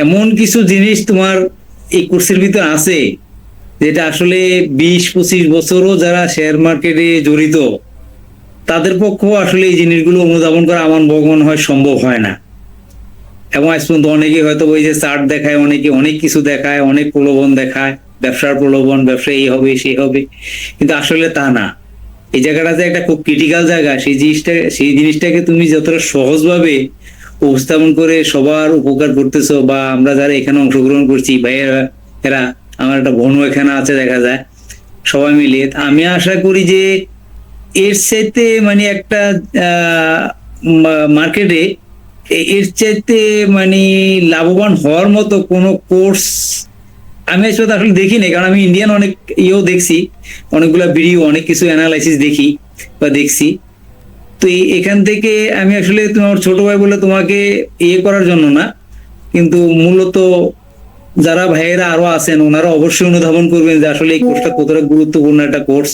এমন কিছু জিনিস তোমার এই কোর্সের ভিতর আছে যেটা আসলে 20-25 বছরও যারা শেয়ার মার্কেটে জড়িত তাদের পক্ষেও আসলে এই জিনিসগুলো অনুধাবন করা আমার মনে হয় সম্ভব হয় না। এবং আজ পর্যন্ত অনেকে হয়তো ওই যে চার্ট দেখায়, অনেকে অনেক কিছু দেখায়, অনেক প্রলোভন দেখায়, ব্যবসার প্রলোভন, ব্যবসা এই হবে সেই হবে, কিন্তু আসলে তা না। এই জায়গাটাতে একটা খুব ক্রিটিক্যাল জায়গা, সেই জিনিসটাকে তুমি যতটা সহজভাবে উপস্থাপন করে সবার উপকার করতেছো, বা আমরা যারা এখানে অংশগ্রহণ করছি ভাইয়েরা, এরা আমার একটা বোনও এখানে আছে দেখা যায়, সবাই মিলে আমি আশা করি যে এর চাইতে মানে একটা মার্কেটে এর চাইতে মানে লাভবান হওয়ার মতো কোনো কোর্স আমি আসলে আসলে দেখিনি। কারণ আমি ইন্ডিয়ান অনেক ইয়েও দেখছি, অনেকগুলা ভিডিও, অনেক কিছু অ্যানালাইসিস দেখি বা দেখছি। তো এখান থেকে আমি আসলে তোমার ছোট ভাই বলে তোমাকে ইয়ে করার জন্য না, কিন্তু মূলত যারা ভাইয়েরা আরো আছেন ওনারা অবশ্যই অনুধাবন করবেন যে আসলে এই কোর্সটা কতটা গুরুত্বপূর্ণ একটা কোর্স,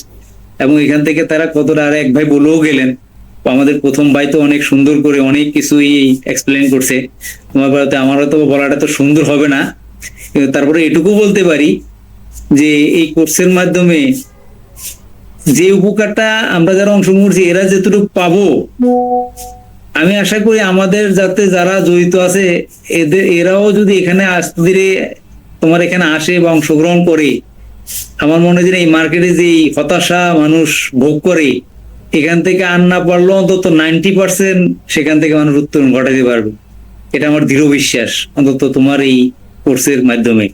এবং এখান থেকে তারা কতটা, আর এক ভাই বলেও গেলেন, আমাদের প্রথম ভাই তো অনেক সুন্দর করে অনেক কিছুই এক্সপ্লেন করছে। তোমার বলতে আমার হয়তো বলাটা তো সুন্দর হবে না, কিন্তু তারপরে এটুকু বলতে পারি যে এই কোর্সের মাধ্যমে যে উপকারটা আমরা যারা অংশগ্রহণ করছি এরা যেটুকু পাবো, আমি আশা করি আমাদের যাতে যারা জড়িত আছে এরাও যদি এখানে আস্তে ধীরে তোমার এখানে আসে বা অংশগ্রহণ করে, আমার মনে হয় যে এই মার্কেটে যে হতাশা মানুষ ভোগ করে এখান থেকে আর না পারলেও অন্তত 90% সেখান থেকে মানুষ উত্তরণ ঘটাতে পারবে। এটা আমার দৃঢ় বিশ্বাস, অন্তত তোমার এই কোর্সের মাধ্যমে।